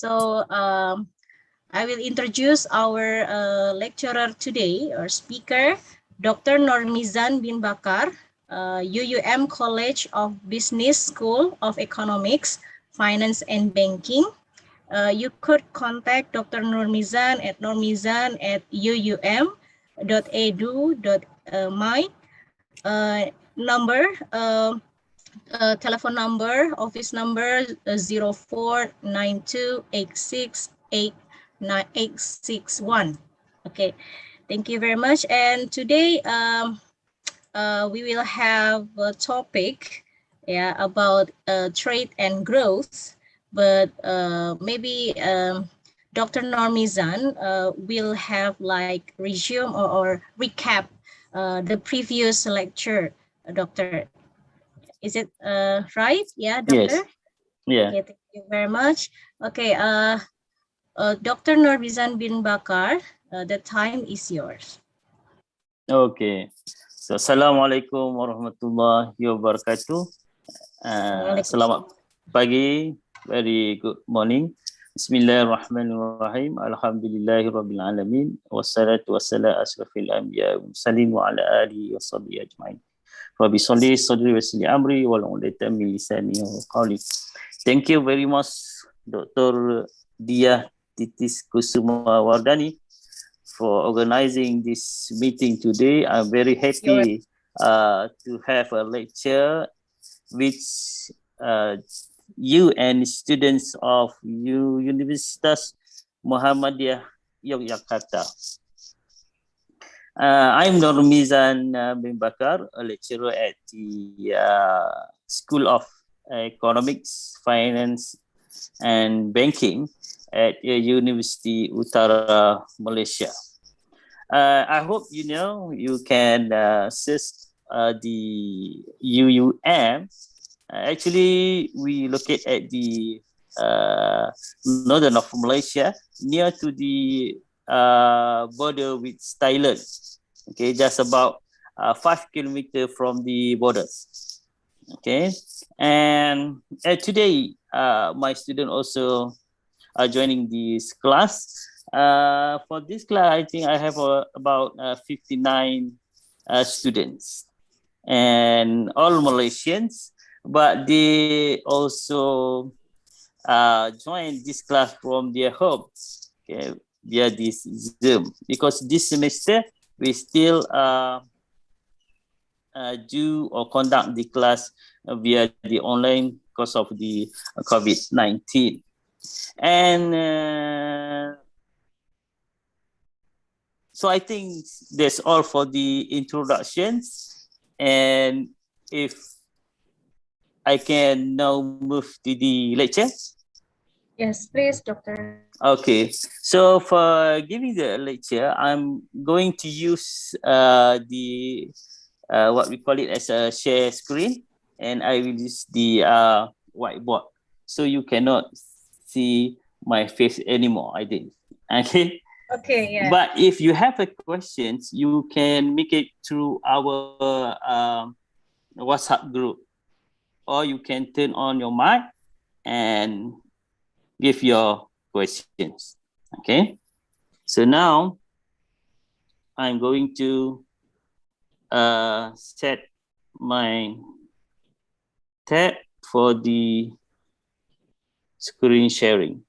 I will introduce our lecturer today, our speaker, Dr. Normizan Bin Bakar, UUM College of Business School of Economics, Finance and Banking. You could contact Dr. Normizan at normizan@uum.edu.my. Telephone number, office number 0492868861. Okay, thank you very much. And today we will have a topic about trade and growth, but maybe Dr. Normizan will have like resume or recap the previous lecture, Doctor. Is it right? Yeah, Doctor? Yes. Yeah. Okay, thank you very much. Okay, Dr. Normizan Bin Bakar, the time is yours. Okay. So, Assalamualaikum warahmatullahi wabarakatuh. Selamat pagi, very good morning. Bismillahirrahmanirrahim. Alhamdulillahirabbil alamin. Wassalatu wassalamu asrafil anbiya wal mursalin wa ala alihi washabihi ajmain. Rabbi sholli sadri wa yassir amri wahlul 'uqdatam min lisani yafqahu qawli. Thank you very much, Dr. Dia Titis Kusuma Wardani, for organizing this meeting today. I'm very happy to have a lecture which you and students of Universitas Muhammadiyah Yogyakarta. I'm Normizan Bin Bakar, a lecturer at the School of Economics, Finance and Banking at Universiti Utara Malaysia. I hope you know you can search the UUM. Actually, we locate at the northern of Malaysia, near to the border with Thailand. Okay, just about 5 kilometers from the borders. Okay, and today my student also are joining this class. For this class, I think I have about 59 students, and all Malaysians, but they also join this class from their home, okay, via this Zoom, because this semester we still do or conduct the class via the online because of the COVID-19. And so I think that's all for the introductions. And if I can now move to the lecture. Yes, please, Doctor. Okay, so for giving the lecture, I'm going to use the what we call it as a share screen, and I will use the whiteboard, so you cannot see my face anymore, I think. Okay. Okay, yeah. But if you have a questions, you can make it through our WhatsApp group, or you can turn on your mic and give your questions. Okay, so now I'm going to set my tab for the screen sharing.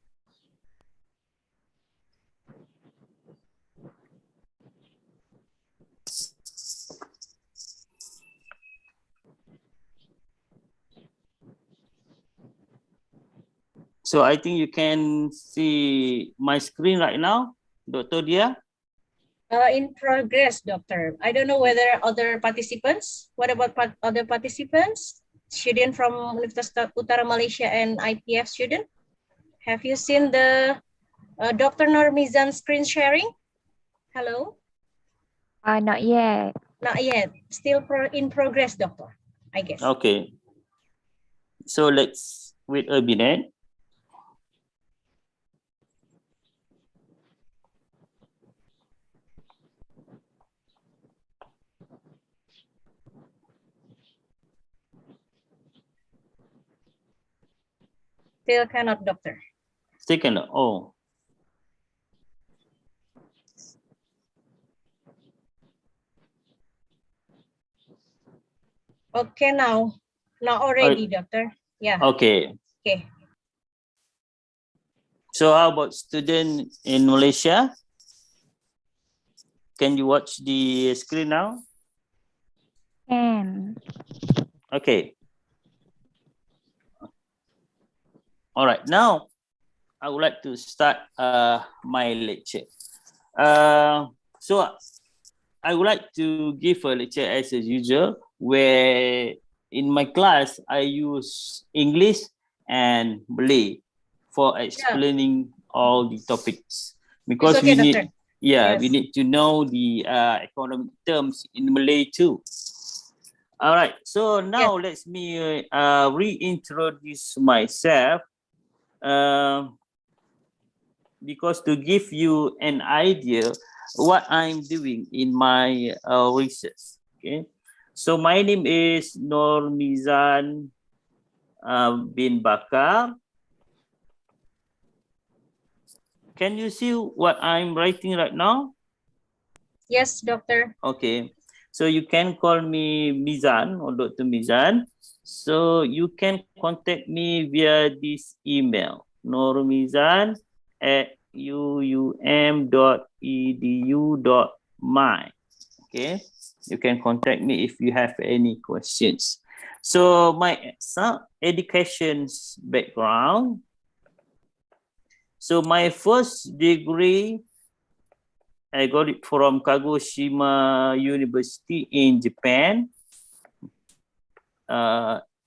So I think you can see my screen right now, Dr. Dia. In progress, Doctor. I don't know whether other participants. What about other participants? Student from Universiti Utara Malaysia and IPIEF student. Have you seen the Dr. Normizan screen sharing? Hello? Not yet. Not yet. Still in progress, Doctor, I guess. Okay. So let's wait a minute. Still cannot, Doctor. Second, oh. Okay, now already, doctor. Yeah. Okay. Okay. So how about student in Malaysia? Can you watch the screen now? Can. Okay. All right. Now, I would like to start my lecture. So I would like to give a lecture as usual, where in my class I use English and Malay for explaining all the topics, because okay, we need, doctor. we need to know the economic terms in Malay too. All right, so now let me reintroduce myself, because to give you an idea what I'm doing in my research. Okay, so my name is Normizan Bin Bakar. Can you see what I'm writing right now? Yes, doctor. Okay, so you can call me Mizan or Dr. Mizan. So you can contact me via this email, normizan@uum.edu.my. Okay, you can contact me if you have any questions. So my education background. So my first degree, I got it from Kagoshima University in Japan,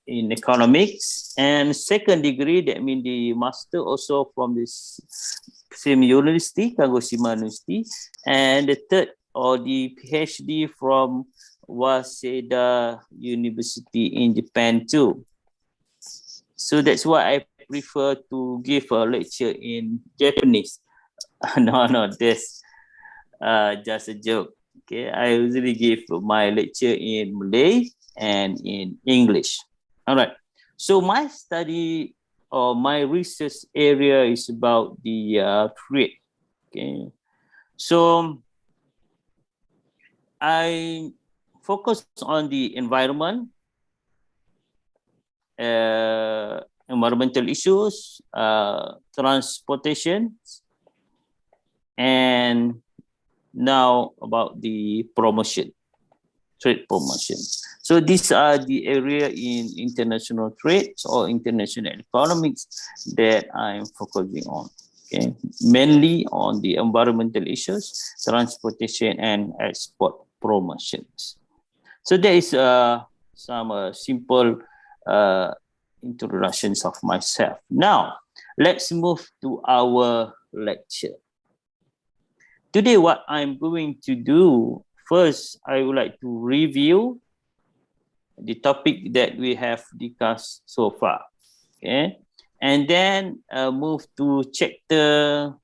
in economics. And second degree, that means the master, also from this same university, Kagoshima University. And the third, or the PhD, from Waseda University in Japan too. So that's why I prefer to give a lecture in Japanese. No, that's just a joke. Okay, I usually give my lecture in Malay and in English. All right. So my study or my research area is about the trade. Okay. So I focus on the environment, environmental issues, transportation, and now about the promotion, trade promotion. So these are the area in international trade or international economics that I'm focusing on. Okay, mainly on the environmental issues, transportation, and export promotions. So there is some simple introductions of myself. Now, let's move to our lecture. Today, what I'm going to do, first, I would like to review the topic that we have discussed so far. Okay, and then move to chapter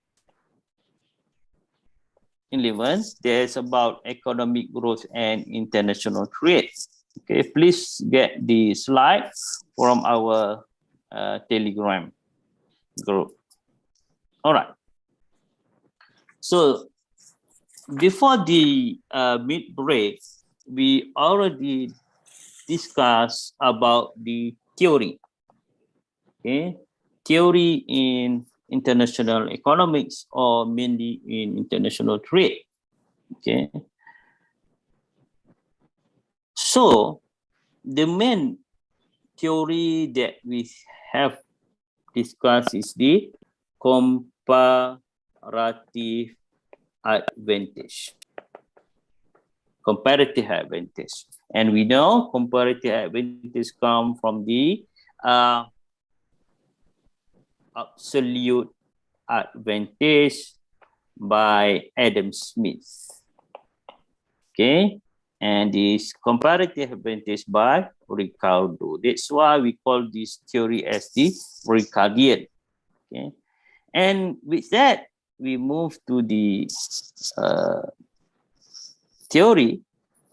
11. There's about economic growth and international trade. Okay, please get the slide from our Telegram group. All right. So before the mid break, we already discussed about the theory. Okay, theory in international economics, or mainly in international trade. Okay, so the main theory that we have discussed is the comparative advantage. Comparative advantage. And we know comparative advantage come from the absolute advantage by Adam Smith. Okay, and this comparative advantage by Ricardo. That's why we call this theory as the Ricardian. Okay, and with that, we move to the theory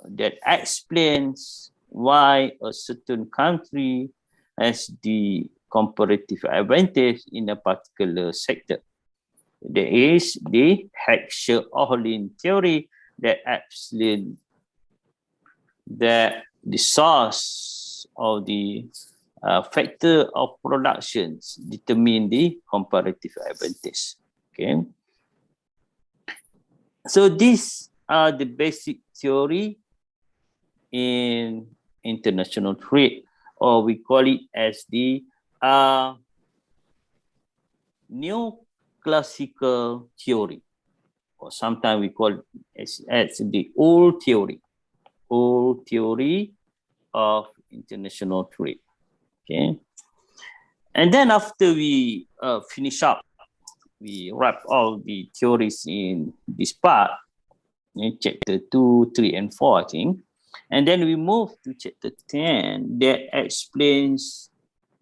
that explains why a certain country has the comparative advantage in a particular sector. There is the Heckscher-Ohlin theory that explains that the source of the factor of productions determine the comparative advantage. Okay. So these are the basic theory in international trade, or we call it as the neoclassical theory, or sometimes we call it as the old theory of international trade. Okay, and then after we finish up, we wrap all the theories in this part, in chapter 2, 3, and 4, I think. And then we move to chapter 10 that explains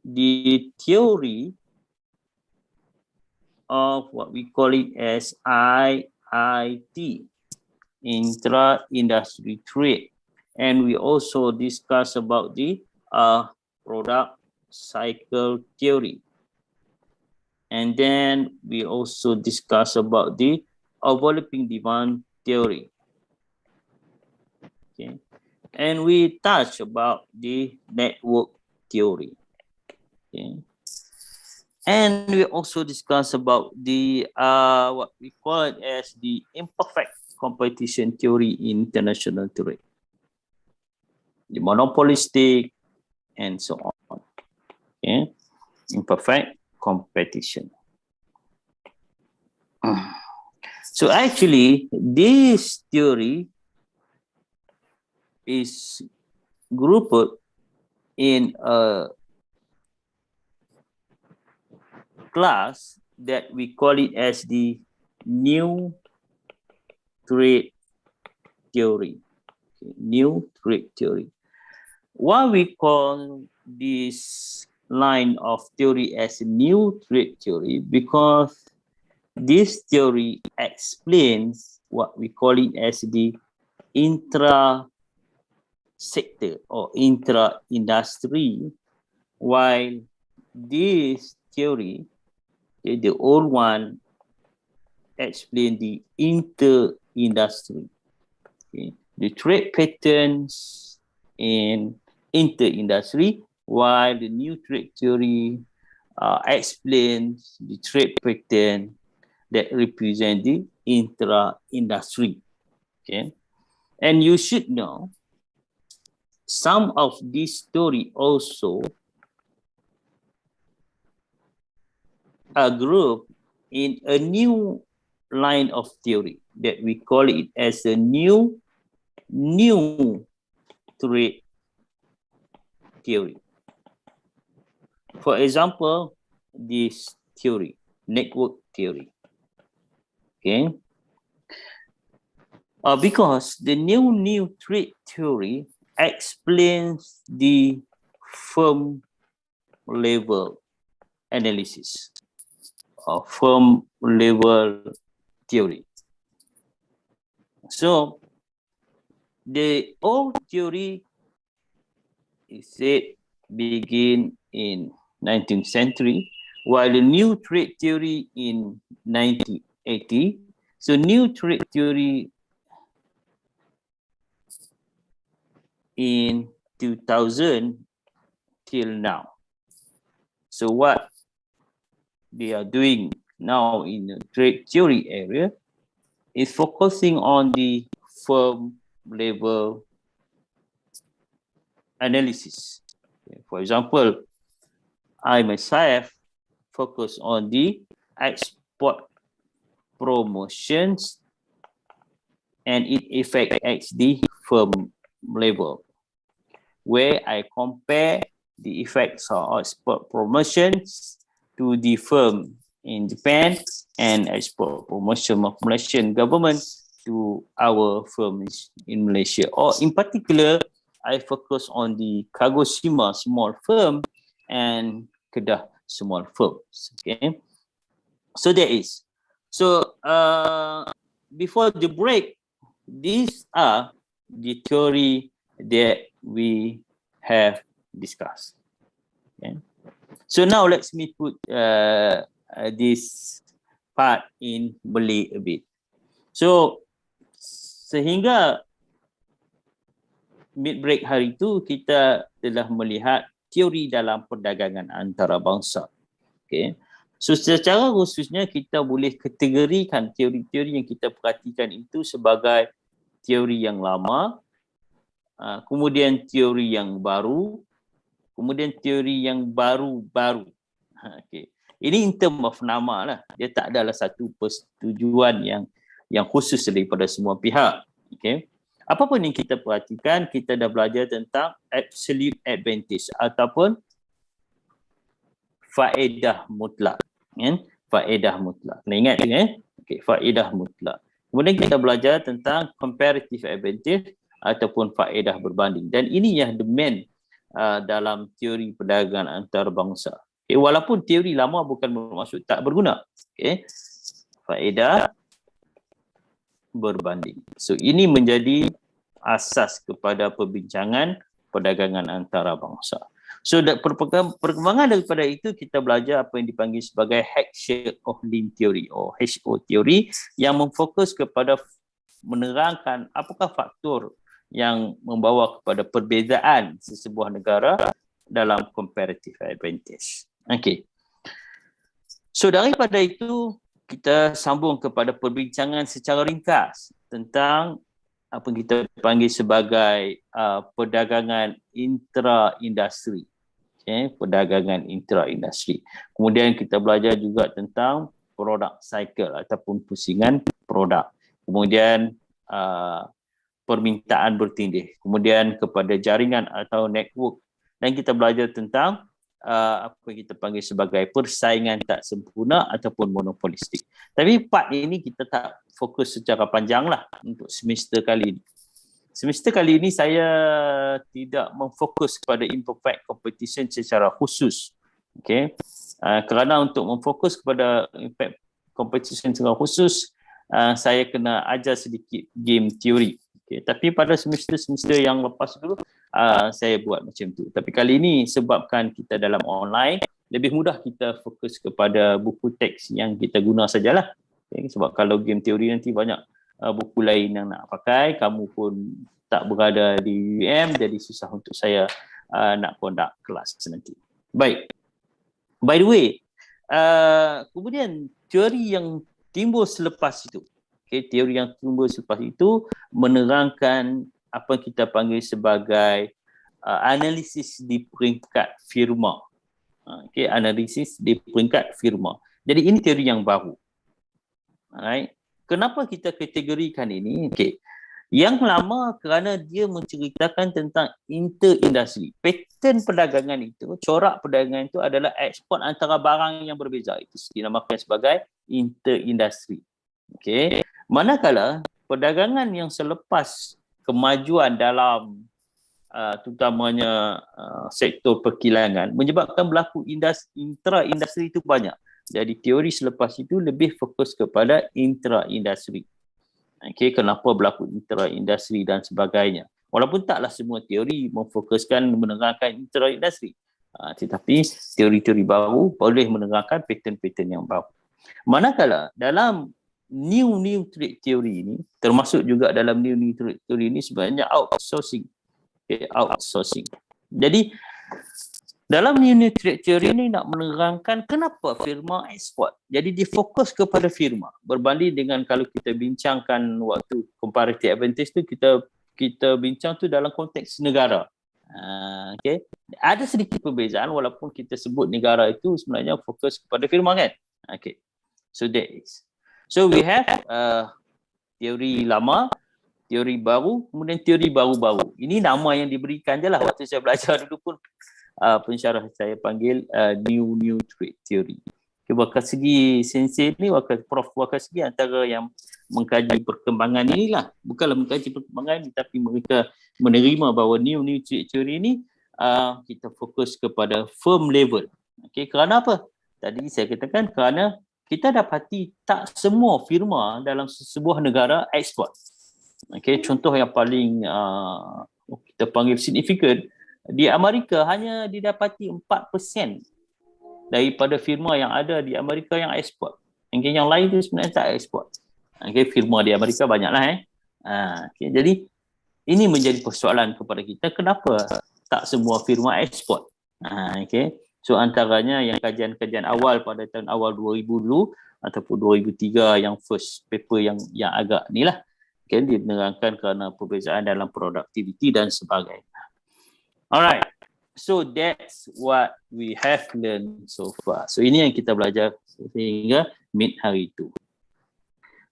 the theory of what we call it as IIT, intra-industry trade. And we also discuss about the product cycle theory. And then we also discuss about the overlapping demand theory. Okay. And we touch about the network theory. Okay. And we also discuss about the what we call it as the imperfect competition theory in international trade, the monopolistic, and so on. Okay. Imperfect competition. So actually, this theory is grouped in a class that we call it as the new trade theory. Okay, new trade theory. Why we call this line of theory as a new trade theory? Because this theory explains what we call it as the intra-sector or intra-industry, while this theory, the old one, explains the inter-industry. Okay. The trade patterns in inter-industry, while the new trade theory explains the trade pattern that represent the intra-industry. Okay, and you should know some of this story also are grouped in a new line of theory that we call it as a new trade theory. For example, this theory, network theory. Okay, because the new trade theory explains the firm level analysis or firm level theory. So the old theory is said begin in 19th century, while the new trade theory in 1980. So new trade theory in 2000 till now. So what they are doing now in the trade theory area is focusing on the firm level analysis. For example, I myself focus on the export promotions and it affects the firm level, where I compare the effects of export promotions to the firm in Japan and export promotion of Malaysian government to our firms in Malaysia. Or in particular, I focus on the Kagoshima small firm and Kedah small firms. Okay, so there is. So before the break, these are the theory that we have discussed. Okay. So now let me put this part in Malay a bit. So sehingga mid break hari itu kita telah melihat teori dalam perdagangan antarabangsa. Okay. So secara khususnya kita boleh kategorikan teori-teori yang kita perhatikan itu sebagai teori yang lama, kemudian teori yang baru, kemudian teori yang baru-baru. Okay. Ini in term of nama lah. Dia tak adalah satu persetujuan yang khusus daripada semua pihak. Okay. Apa pun yang kita perhatikan, kita dah belajar tentang absolute advantage ataupun faedah mutlak. Faedah mutlak. Kena ingat okay, faedah mutlak. Kemudian kita belajar tentang comparative advantage ataupun faedah berbanding. Dan ini yang the main dalam teori perdagangan antarabangsa. Okay, walaupun teori lama bukan bermaksud tak berguna. Okay. Faedah berbanding. So ini menjadi asas kepada perbincangan perdagangan antarabangsa. So perkembangan daripada itu kita belajar apa yang dipanggil sebagai Hack-Shake-Ohlin Theory atau HO Theory yang memfokus kepada menerangkan apakah faktor yang membawa kepada perbezaan sesebuah negara dalam comparative advantage. Okay. So daripada itu kita sambung kepada perbincangan secara ringkas tentang apa yang kita panggil sebagai perdagangan intra-industri. Okay, perdagangan intra-industri. Kemudian kita belajar juga tentang product cycle ataupun pusingan produk. Kemudian permintaan bertindih. Kemudian kepada jaringan atau network. Dan kita belajar tentang apa yang kita panggil sebagai persaingan tak sempurna ataupun monopolistik. Tapi part ini kita tak fokus secara panjang lah untuk semester kali ini. Semester kali ini saya tidak memfokus kepada imperfect competition secara khusus. Okay. Kerana untuk memfokus kepada imperfect competition secara khusus, saya kena ajar sedikit game teori. Okay. Tapi pada semester-semester yang lepas dulu, saya buat macam tu. Tapi kali ini sebabkan kita dalam online, lebih mudah kita fokus kepada buku teks yang kita guna sajalah. Okay. Sebab kalau game teori nanti banyak buku lain yang nak pakai, kamu pun tak berada di UM, jadi susah untuk saya nak conduct kelas nanti. Baik. By the way, kemudian teori yang timbul selepas itu, okay, teori yang timbul selepas itu menerangkan apa yang kita panggil sebagai analisis di peringkat firma. Okay, analisis di peringkat firma. Jadi ini teori yang baru. Alright. Kenapa kita kategorikan ini? Okay. Yang lama kerana dia menceritakan tentang interindustri. Pattern perdagangan itu, corak perdagangan itu adalah ekspor antara barang yang berbeza. Itu dinamakan sebagai interindustri. Okay. Manakala perdagangan yang selepas kemajuan dalam terutamanya sektor perkilangan menyebabkan berlaku intra-industri itu banyak. Jadi teori selepas itu lebih fokus kepada intra-industri. Okay, kenapa berlaku intra-industri dan sebagainya. Walaupun taklah semua teori memfokuskan menerangkan intra-industri. Tetapi teori-teori baru boleh menerangkan pattern-pattern yang baru. Manakala dalam new trade theory ini, termasuk juga dalam new trade theory ini sebenarnya outsourcing. Okay, outsourcing. Jadi dalam new trade theory ini nak menerangkan kenapa firma ekspor. Jadi difokus kepada firma. Berbanding dengan kalau kita bincangkan waktu comparative advantage tu, kita bincang tu dalam konteks negara. Okay. Ada sedikit perbezaan walaupun kita sebut negara itu sebenarnya fokus kepada firma kan. Okay. So that is. So we have teori lama, teori baru, kemudian teori baru-baru. Ini nama yang diberikan je lah. Waktu saya belajar dulu pun pensyarah saya panggil new trade theory. Okay, wakil segi sensei ni, Prof wakil segi antara yang mengkaji perkembangan inilah. Bukanlah mengkaji perkembangan ini, tapi mereka menerima bahawa new trade theory ini kita fokus kepada firm level. Okay, kerana apa? Tadi saya katakan kerana kita dapati tak semua firma dalam sebuah negara ekspor. Okay, contoh yang paling kita panggil signifikan, di Amerika hanya didapati 4% daripada firma yang ada di Amerika yang ekspor. Okay, yang lain tu sebenarnya tak ekspor. Okay, firma di Amerika banyaklah. Okay, jadi ini menjadi persoalan kepada kita, kenapa tak semua firma ekspor. Okay. So antaranya yang kajian-kajian awal pada tahun awal 2000 dulu ataupun 2003 yang first paper yang agak ni lah. Okay, diterangkan kerana perbezaan dalam produktiviti dan sebagainya. Alright. So that's what we have learned so far. So ini yang kita belajar sehingga mid hari itu.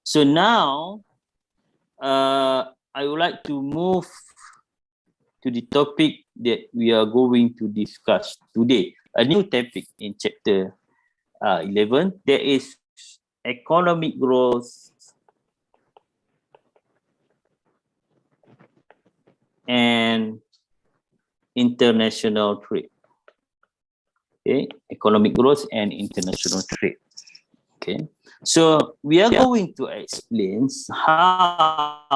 So now I would like to move to the topic that we are going to discuss today. A new topic in chapter 11. There is economic growth and international trade. Okay, economic growth and international trade. Okay, so we are going to explain how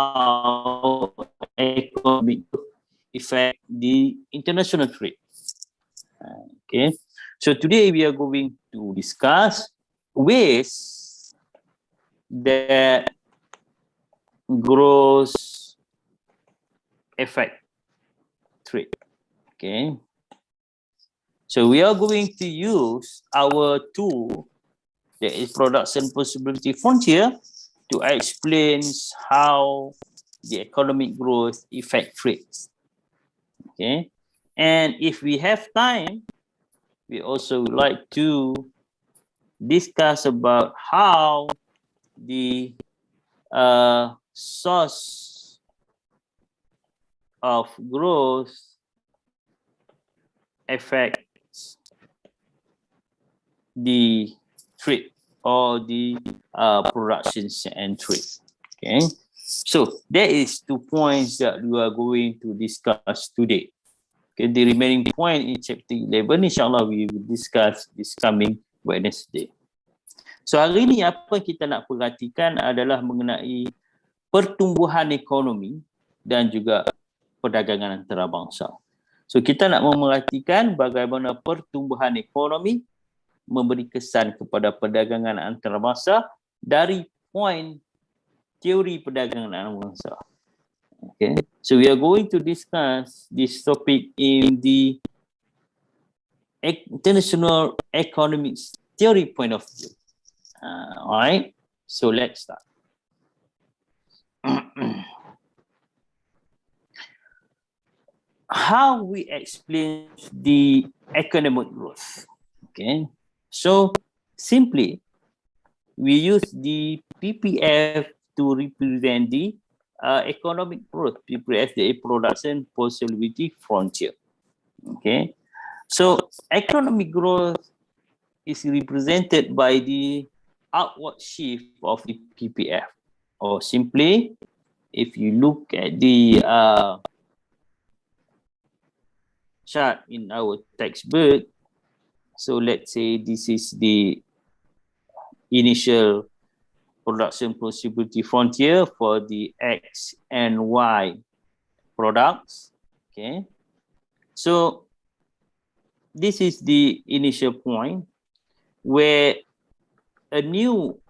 economic growth affect the international trade. Okay, so today we are going to discuss ways that growth affect trade. Okay, so we are going to use our tool, that is Production Possibility Frontier, to explain how the economic growth affect trades. Okay, and if we have time, we also would like to discuss about how the source of growth affects the trade or the productions and trade. Okay, so there is 2 points that we are going to discuss today. Okay, the remaining point in chapter 11, insyaAllah we will discuss this coming Wednesday. So hari ini apa kita nak perhatikan adalah mengenai pertumbuhan ekonomi dan juga perdagangan antarabangsa. So kita nak memerhatikan bagaimana pertumbuhan ekonomi memberi kesan kepada perdagangan antarabangsa dari poin teori perdagangan antarabangsa. Okay, so we are going to discuss this topic in the international economics theory point of view. Alright, so let's start. How we explain the economic growth? Okay, so simply we use the PPF to represent the economic growth. PPF, the Production Possibility Frontier. Okay, so economic growth is represented by the outward shift of the PPF, or simply, if you look at the chart in our textbook, so let's say this is the initial production possibility frontier for the X and Y products. Okay, so this is the initial point where a new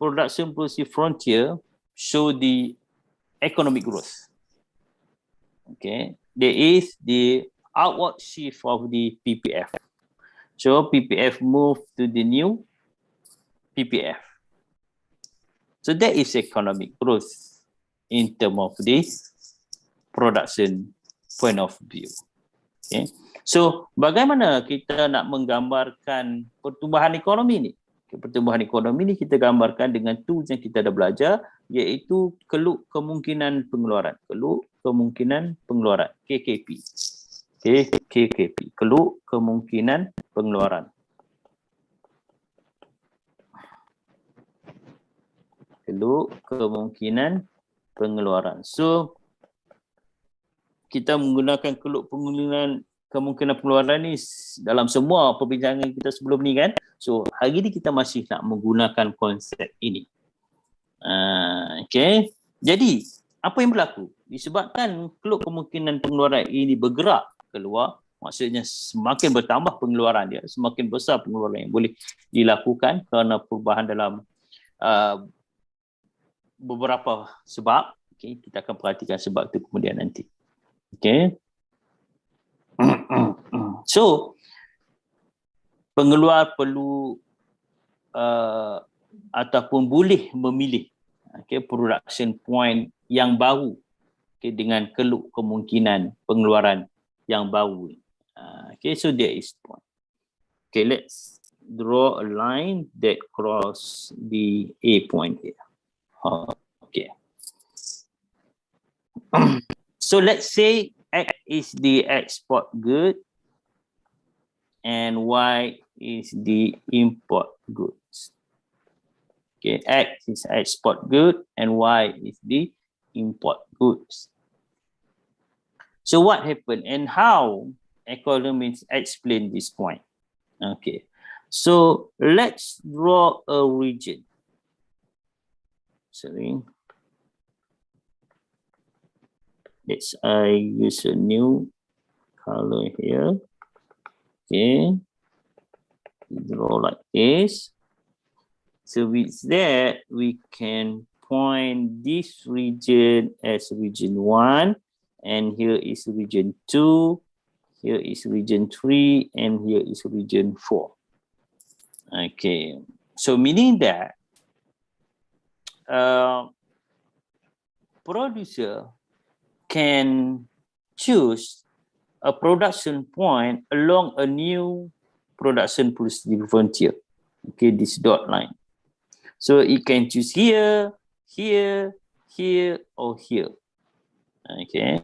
production possibility frontier show the economic growth. Okay, there is the outward shift of the PPF. So PPF move to the new PPF. So that is economic growth in terms of the production point of view. Okay. So bagaimana kita nak menggambarkan pertumbuhan ekonomi ni? Pertumbuhan ekonomi ni kita gambarkan dengan tools yang kita dah belajar, iaitu keluk kemungkinan pengeluaran. Keluk kemungkinan pengeluaran, KKP. Okay, KKP, keluk kemungkinan pengeluaran. Keluk kemungkinan pengeluaran. So kita menggunakan keluk kemungkinan pengeluaran ni dalam semua perbincangan kita sebelum ni kan. So hari ni kita masih nak menggunakan konsep ini. Okay. Jadi apa yang berlaku? Disebabkan keluk kemungkinan pengeluaran ini bergerak keluar, Maksudnya semakin bertambah pengeluaran dia, semakin besar pengeluaran yang boleh dilakukan kerana perubahan dalam beberapa sebab. Okay, kita akan perhatikan sebab itu kemudian nanti. Okay. So, pengeluar perlu ataupun boleh memilih production point yang baru dengan kemungkinan pengeluaran yang baru. So there is point. Okay, let's draw a line that cross the A point here. Okay. So let's say X is the export good and Y is the import goods. Okay, X is export good and Y is the import goods. So what happened and how economists explain this point? Okay, so let's draw a region. Sorry. Let's use a new color here. Okay, draw like this. So with that, we can point this region as region 1, and here is region 2, here is region 3, and here is region 4. Okay, so meaning that producer can choose a production point along a new production frontier. Okay, this dot line. So it can choose here, here, here, or here. Okay.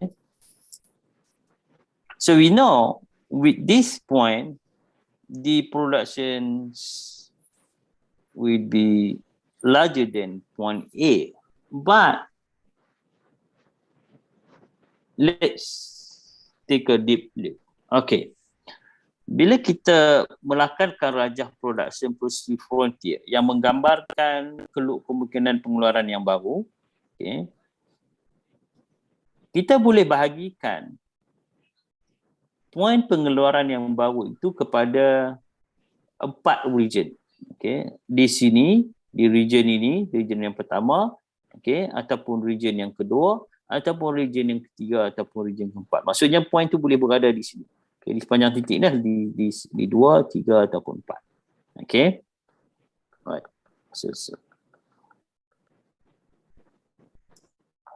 So we know with this point, the productions will be larger than point A. But let's take a deep look. Okay. Bila kita melakukan rajah production frontier yang menggambarkan kemungkinan pengeluaran yang baru, okay, kita boleh bahagikan poin pengeluaran yang baru itu kepada 4 region. Okay. Di sini, di region ini, region yang pertama, okay, ataupun region yang kedua, ataupun region yang ketiga, ataupun region keempat. Maksudnya poin itu boleh berada di sini. Okay, di sepanjang titik ni di 2, 3 ataupun 4. Okay. Right. So.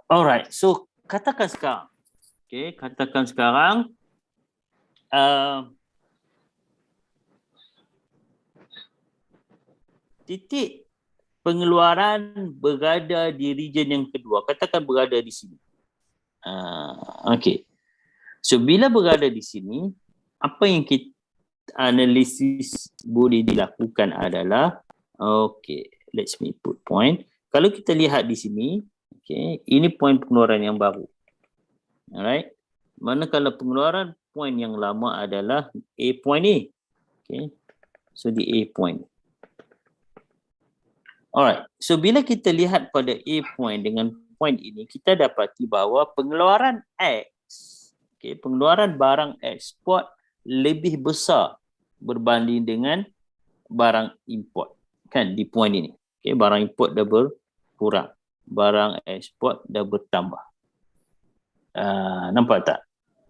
Alright. So katakan sekarang. Okay, katakan sekarang titik pengeluaran berada di region yang kedua. Katakan berada di sini. Okay. So bila berada di sini, apa yang kita analisis boleh dilakukan adalah, okay, let's me put point. Kalau kita lihat di sini, okay, ini poin pengeluaran yang baru. Alright. Manakala pengeluaran poin yang lama adalah A point ni. Okay. So di A point. Alright. So bila kita lihat pada A point dengan point ini, kita dapati bahawa pengeluaran X, okay, pengeluaran barang ekspor lebih besar berbanding dengan barang import. Kan di point ini. Okay, barang import dah berkurang. Barang ekspor dah bertambah. Nampak tak?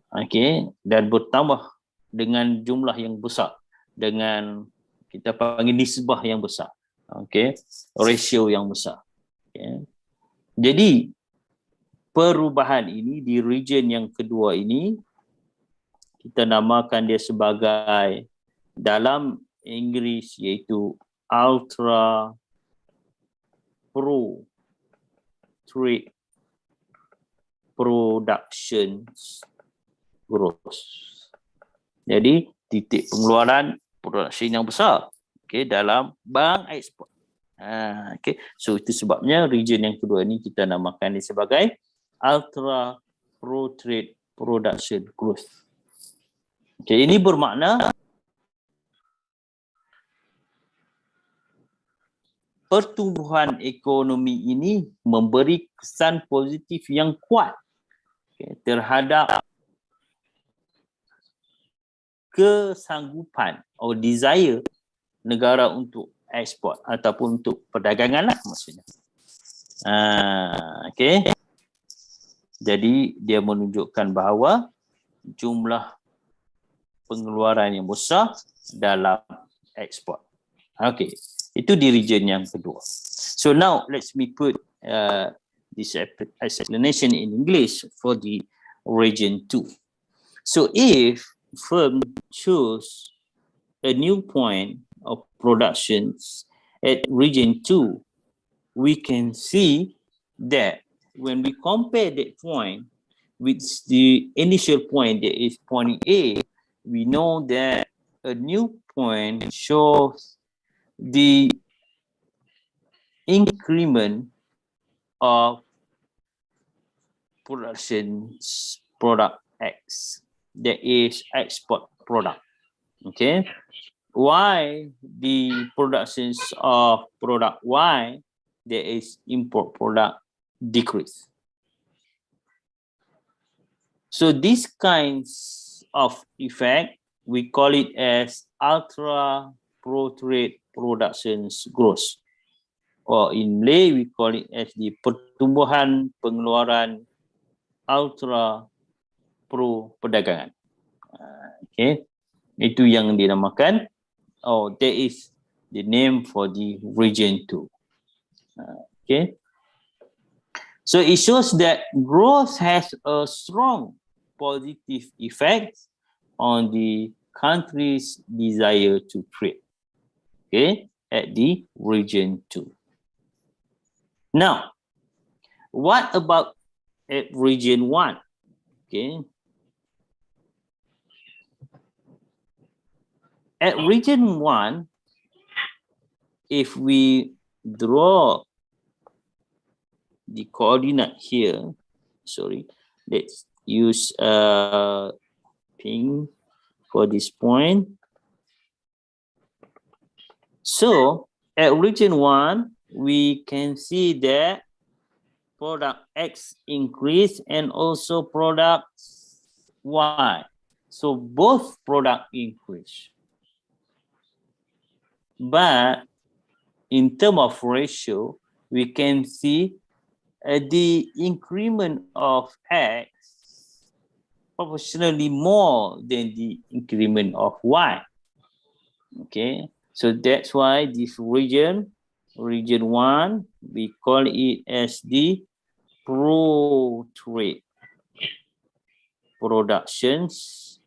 Okay, dan bertambah dengan jumlah yang besar. Dengan kita panggil nisbah yang besar. Okay, ratio yang besar. Okay. Jadi, perubahan ini di region yang kedua ini kita namakan dia sebagai dalam Inggeris iaitu ultra pro trade production growth. Jadi titik pengeluaran produksi yang besar, okay, dalam barang ekspor. Okay. So itu sebabnya region yang kedua ini kita namakan dia sebagai ultra pro trade production growth. Okay, ini bermakna pertumbuhan ekonomi ini memberi kesan positif yang kuat, okay, terhadap kesanggupan atau desire negara untuk ekspor ataupun untuk perdagangan lah maksudnya. Okay. Jadi dia menunjukkan bahawa jumlah pengeluaran yang besar dalam ekspor. Okay, itu di region yang kedua. So now let's me put this explanation in English for the region 2. So if firm choose a new point of productions at region 2, we can see that when we compare that point with the initial point that is point A, we know that a new point shows the increment of product X, that is export product. Okay, why the productions of product Y, there is import product decrease. So these kinds of effect, we call it as ultra pro-trade productions growth, or in Malay we call it as the pertumbuhan pengeluaran ultra pro perdagangan. Okay, itu yang dinamakan, that is the name for the region 2. Okay. So it shows that growth has a strong positive effect on the country's desire to trade, okay, at the region 2. Now, what about at region 1? Okay. At region 1, if we draw the coordinate here, let's use pink for this point. So at region 1, we can see that product X increase and also product Y. So both product increase. But in terms of ratio, we can see the increment of X proportionally more than the increment of Y. Okay, so that's why this region 1, we call it as the pro-trade productions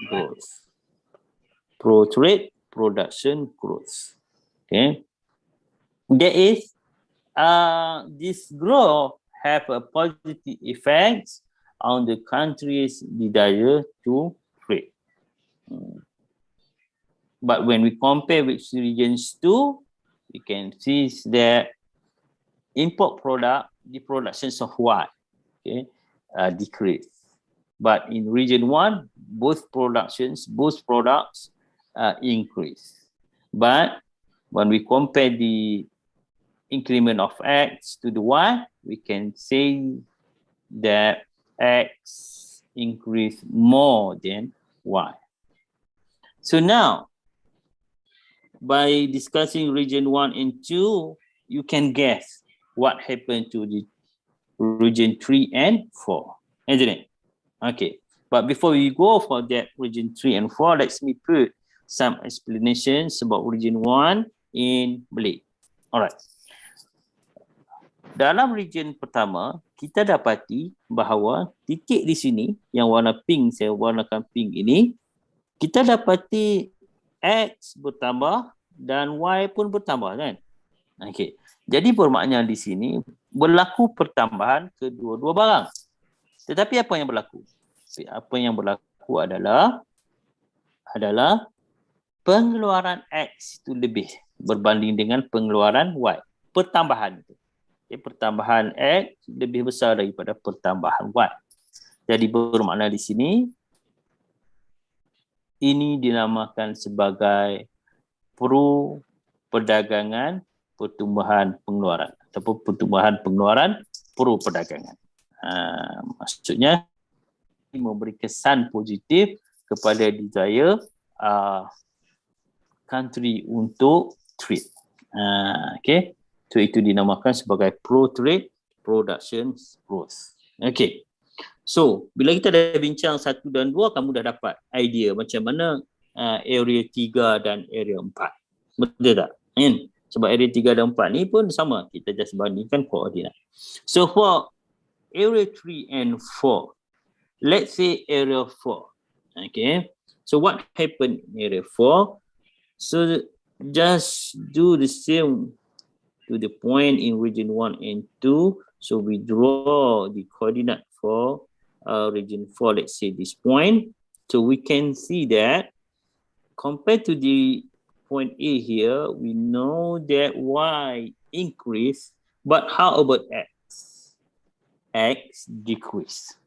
growth. Pro-trade production growth. Okay. There is this growth have a positive effect on the country's desire to trade. But when we compare with regions 2, we can see that import product, the productions of Y, okay, decrease. But in region 1, both products increase. But when we compare the increment of X to the Y, we can say that X increase more than Y. So now, by discussing region 1 and 2, you can guess what happened to the region 3 and 4, isn't it? Okay, but before we go for that region 3 and 4, let me put some explanations about region 1 in Malay. Alright. Dalam region pertama, kita dapati bahawa titik di sini yang warna pink, saya warnakan pink ini, kita dapati X bertambah dan Y pun bertambah, kan? Okey. Jadi bermakna di sini berlaku pertambahan kedua-dua barang. Tetapi apa yang berlaku? Apa yang berlaku adalah pengeluaran X itu lebih berbanding dengan pengeluaran Y. Pertambahan itu. Okay, pertambahan X lebih besar daripada pertambahan Y. Jadi bermakna di sini ini dinamakan sebagai perdagangan pertumbuhan pengeluaran ataupun pertumbuhan pengeluaran perdagangan. Maksudnya memberi kesan positif kepada desire country untuk trade. Okay, so itu dinamakan sebagai pro-trade production growth. Okay, so bila kita dah bincang 1 dan 2, kamu dah dapat idea macam mana area 3 dan area 4. Betul tak? Sebab area 3 dan 4 ni pun sama, kita just bandingkan koordinat. So for area 3 and 4, let's say area 4. Okay, so what happened in area 4? So just do the same to the point in region 1 and 2. So we draw the coordinate for region 4, let's say this point. So we can see that compared to the point A here, we know that Y increase, but how about X? X decrease.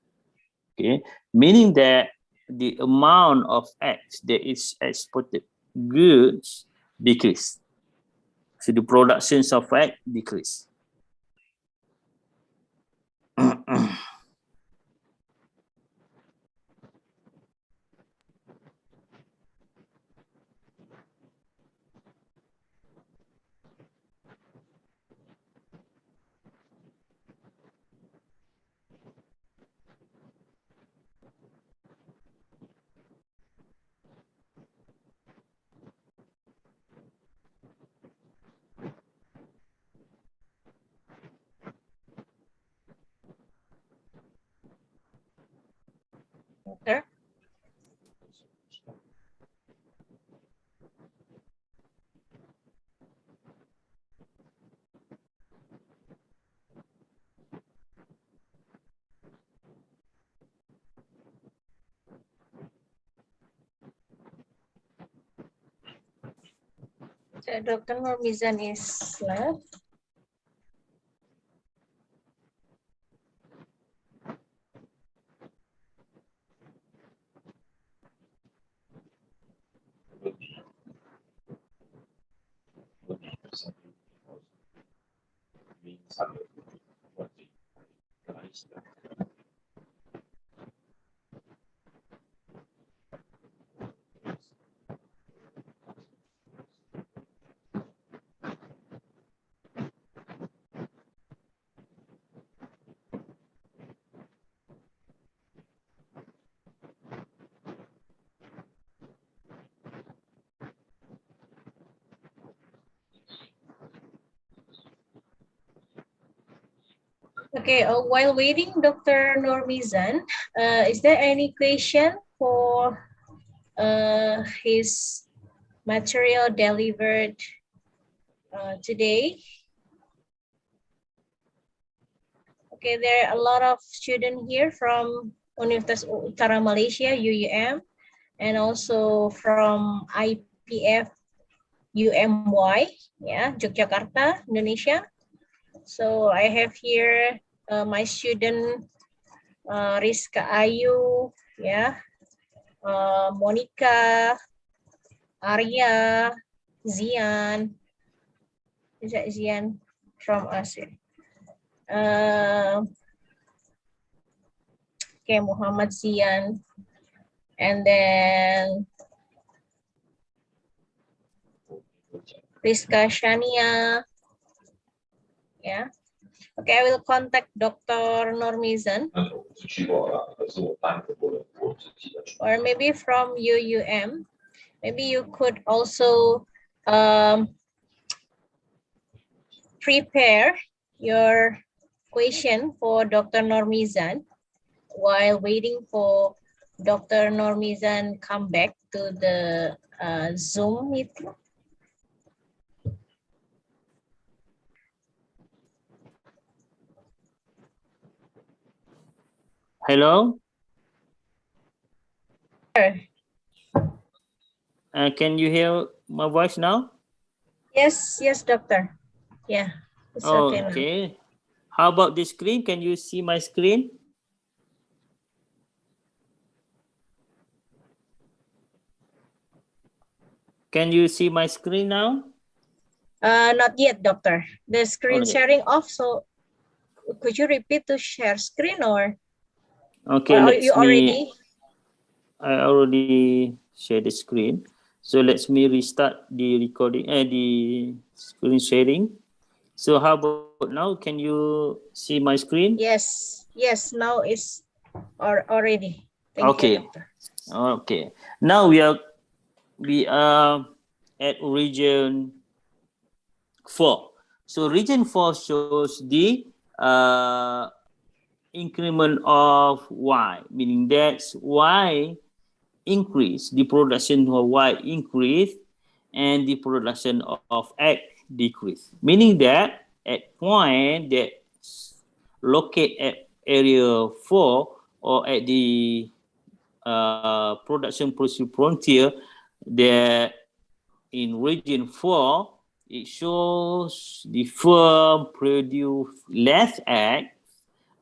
Okay, meaning that the amount of X that is exported goods decrease. So the productions of X decrease. Okay. So Dr. Normizan is left. Okay, while waiting, Dr. Normizan, is there any question for his material delivered today? Okay, there are a lot of students here from Universiti Utara Malaysia, UUM, and also from IPIEF UMY, yeah, Yogyakarta, Indonesia. So I have here my student Rizka Ayu, yeah, Monica, Arya, Zian. Is that Zian from us? Okay, Muhammad Zian, and then Rizka Shania. Yeah. Okay, I will contact Dr. Normizan. Or maybe from UUM. Maybe you could also prepare your question for Dr. Normizan while waiting for Dr. Normizan come back to the Zoom meeting. Hello? Can you hear my voice now? Yes, yes, doctor. Yeah, it's okay now. Okay. How about the screen? Can you see my screen? Can you see my screen now? Not yet, doctor. The screen Okay. sharing off, so could you repeat to share screen or? Okay, Or you already? I already share the screen. So let me restart the recording, the screen sharing. So how about now? Can you see my screen? Yes, yes, now it's already. Thank you, Okay, doctor. okay. Now we are at region 4. So region 4 shows the increment of Y, meaning that's Y increase, the production of Y increase, and the production of X decrease. Meaning that at point that locate at area 4 or at the production process frontier, that in region 4, it shows the firm produce less X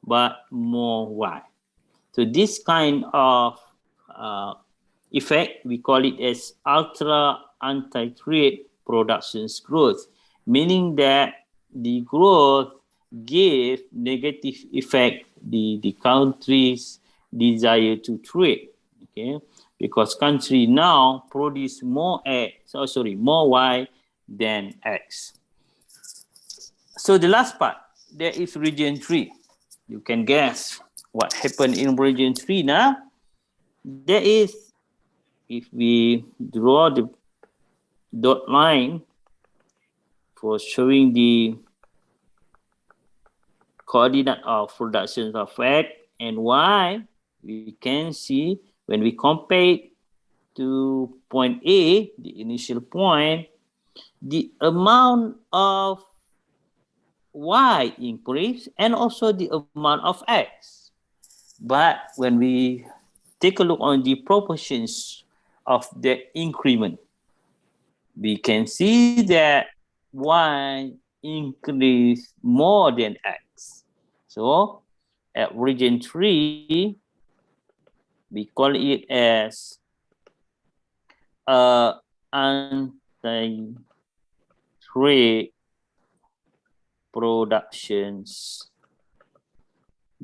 but more Y. So this kind of effect, we call it as ultra anti-trade productions growth, meaning that the growth gave negative effect the country's desire to trade. Okay, because country now produce more more Y than X. So the last part, there is region 3. You can guess what happened in region 3 now. There is, if we draw the dot line for showing the coordinate of productions of X and Y, we can see when we compare to point A, the initial point, the amount of Y increase and also the amount of X. But when we take a look on the proportions of the increment, we can see that Y increase more than X. So at region 3, we call it as anti-trade productions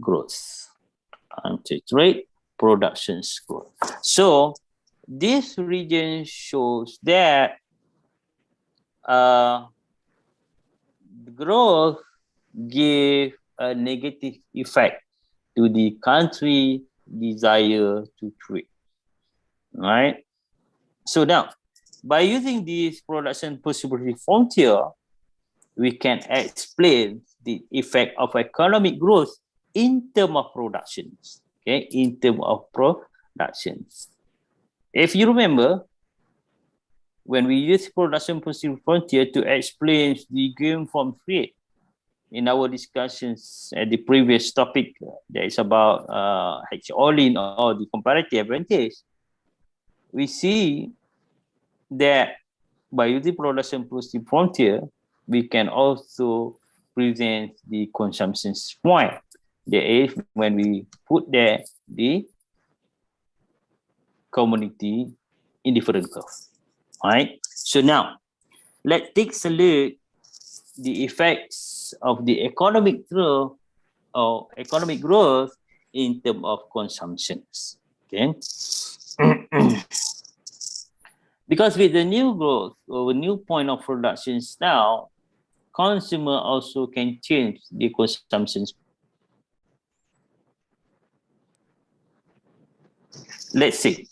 growth. Anti-trade productions growth. So this region shows that growth give a negative effect to the country desire to trade. Right? So now, by using this production possibility frontier, we can explain the effect of economic growth in terms of productions. Okay, in terms of productions. If you remember, when we use production possibility frontier to explain the gain from trade in our discussions at the previous topic, that is about all-in or the comparative advantage, we see that by using production possibility frontier, we can also present the consumption point. That is when we put there the commodity in different curves. All right. So now let's take a look the effects of the economic growth or economic growth in terms of consumptions. Okay. Because with the new growth or new point of productions now, consumer also can change the consumption. Let's see.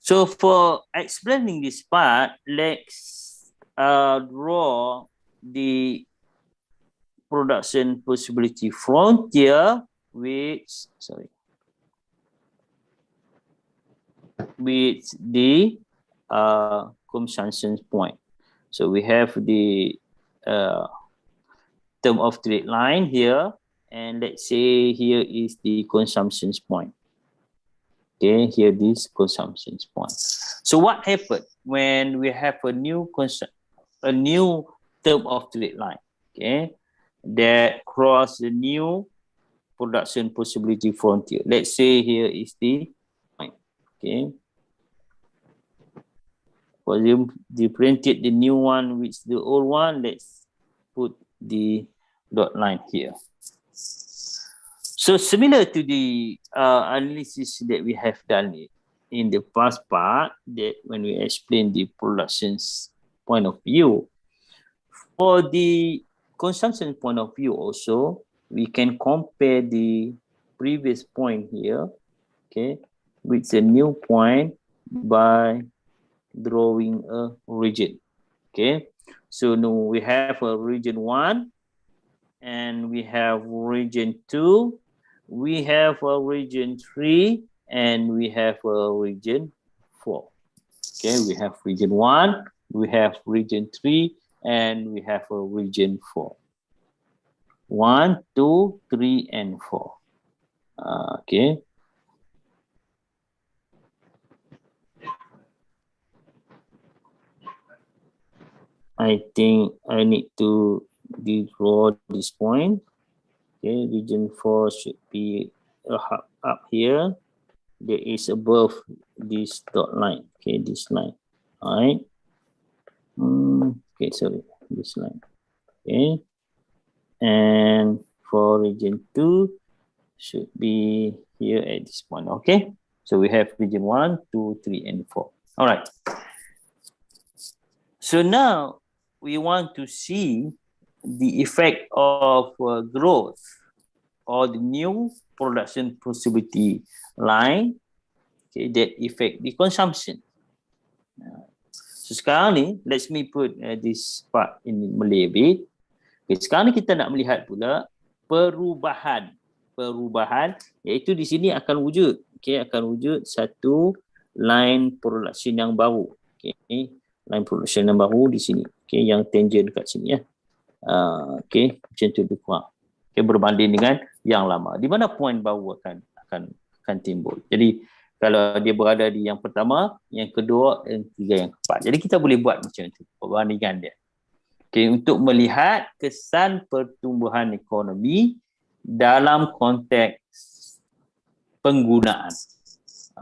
So for explaining this part, let's draw the production possibility frontier with the consumption point. So we have the term of trade line here, and let's say here is the consumption point. Okay, here this consumption point. So what happened when we have a new term of trade line? Okay, that cross the new production possibility frontier. Let's say here is the point. Okay. For you differentiate the new one with the old one, let's put the dot line here. So similar to the analysis that we have done in the past part, that when we explain the production's point of view, for the consumption point of view also, we can compare the previous point here, okay, with the new point by drawing a region. Okay, so now we have a region 1 and we have region 2, we have a region 3, and we have a region 4. Okay, we have region 1, we have region 3, and we have a region 4. 1, 2, 3, and 4. Okay. I think I need to draw this point. Okay, region 4 should be up here. There is above this dot line. Okay, this line. All right. Okay, sorry, this line. Okay. And for region 2 should be here at this point. Okay. So we have region 1, 2, 3, and 4. All right. So now we want to see the effect of growth or the new production possibility line, okay, that affect the consumption. So sekarang ni, let me put this part in Malay a bit. Okay, sekarang ni kita nak melihat pula perubahan, iaitu di sini akan wujud, okay, akan wujud satu line production yang baru. Okay, line production yang baru di sini, okay, yang tangent kat sini ya. Okay, macam tu lebih kurang. Okay, berbanding dengan yang lama. Di mana point baru akan timbul. Jadi kalau dia berada di yang pertama, yang kedua, yang ketiga, yang keempat. Jadi kita boleh buat macam tu perbandingan dia. Okay, untuk melihat kesan pertumbuhan ekonomi dalam konteks penggunaan.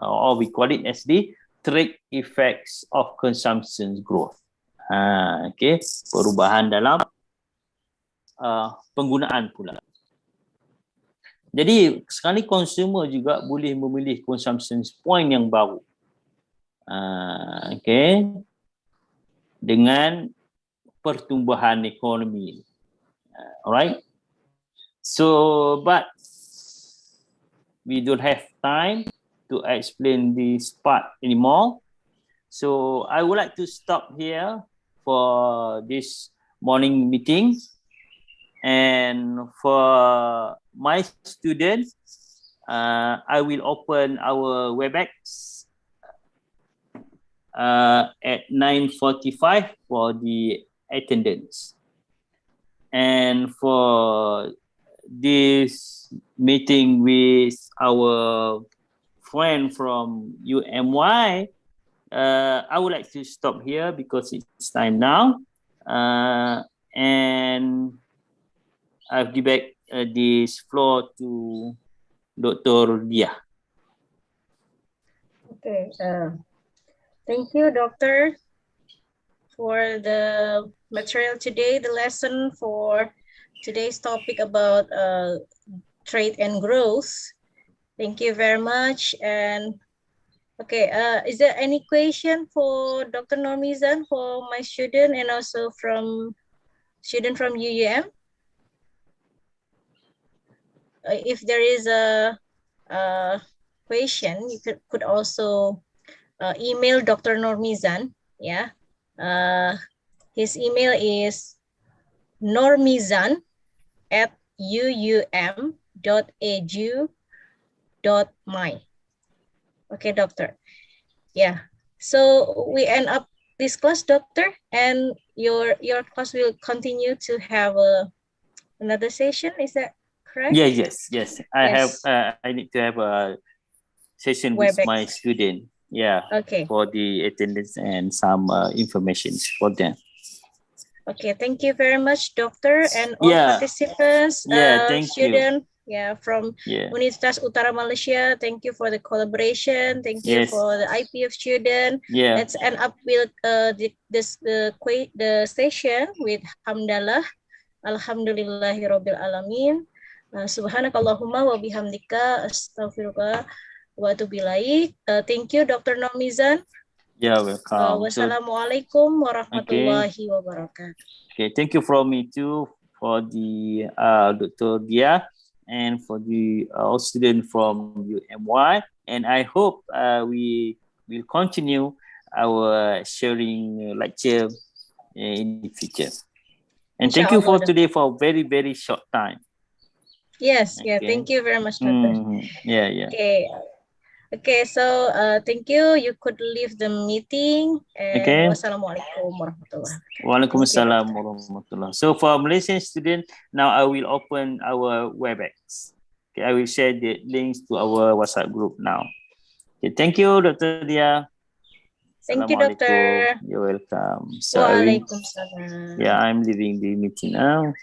Or we call it as the trade effects of consumption growth. Okay, perubahan dalam penggunaan pula. Jadi sekarang ni consumer juga boleh memilih consumption point yang baru. Okay, dengan pertumbuhan ekonomi. Alright. So, but we don't have time to explain this part anymore. So I would like to stop here for this morning meeting. And for my students, I will open our WebEx at 9:45 for the attendance. And for this meeting with our friend from UMY, I would like to stop here because it's time now. And I'll give back this floor to Dr. Dia. Okay. Thank you, Doctor, for the material today, the lesson for today's topic about trade and growth. Thank you very much. And okay, is there any question for Dr. Normizan, for my student, and also from student from UUM? If there is a question, you could also email Dr. Normizan. Yeah, his email is normizan@uum.edu.my. Okay, Doctor. Yeah. So we end up this class, Doctor, and your class will continue to have another session. Is that correct? Yes. I need to have a session with WebEx. my student. Yeah. Okay. For the attendance and some information for them. Okay. Thank you very much, Doctor, and all participants. Yeah. Thank student. you. from Universiti Utara Malaysia. Thank you for the collaboration. Thank you for the IPIEF student. Let's end up with the session with hamdalah. Alhamdulillahirabbil alamin. Subhanakallahumma wa bihamdika astaghfiruka wa atubu ilaik. Thank you, Dr. Normizan. Welcome. Wassalamualaikum warahmatullahi wabarakatuh. Okay, thank you from me too for the Dr. Dia and for the all students from UMY. And I hope we will continue our sharing lecture in the future. And thank you for today for a very, very short time. Yes, thank you very much, Doctor. Okay, so thank you. You could leave the meeting. And Wassalamualaikum warahmatullahi wabarakatuh. Waalaikumsalam warahmatullahi. So for Malaysian students, now I will open our WebEx. Okay, I will share the links to our WhatsApp group now. Okay, thank you, Dr. Dia. Thank you, Doctor. You're welcome. So Waalaikumsalam. I'm leaving the meeting now.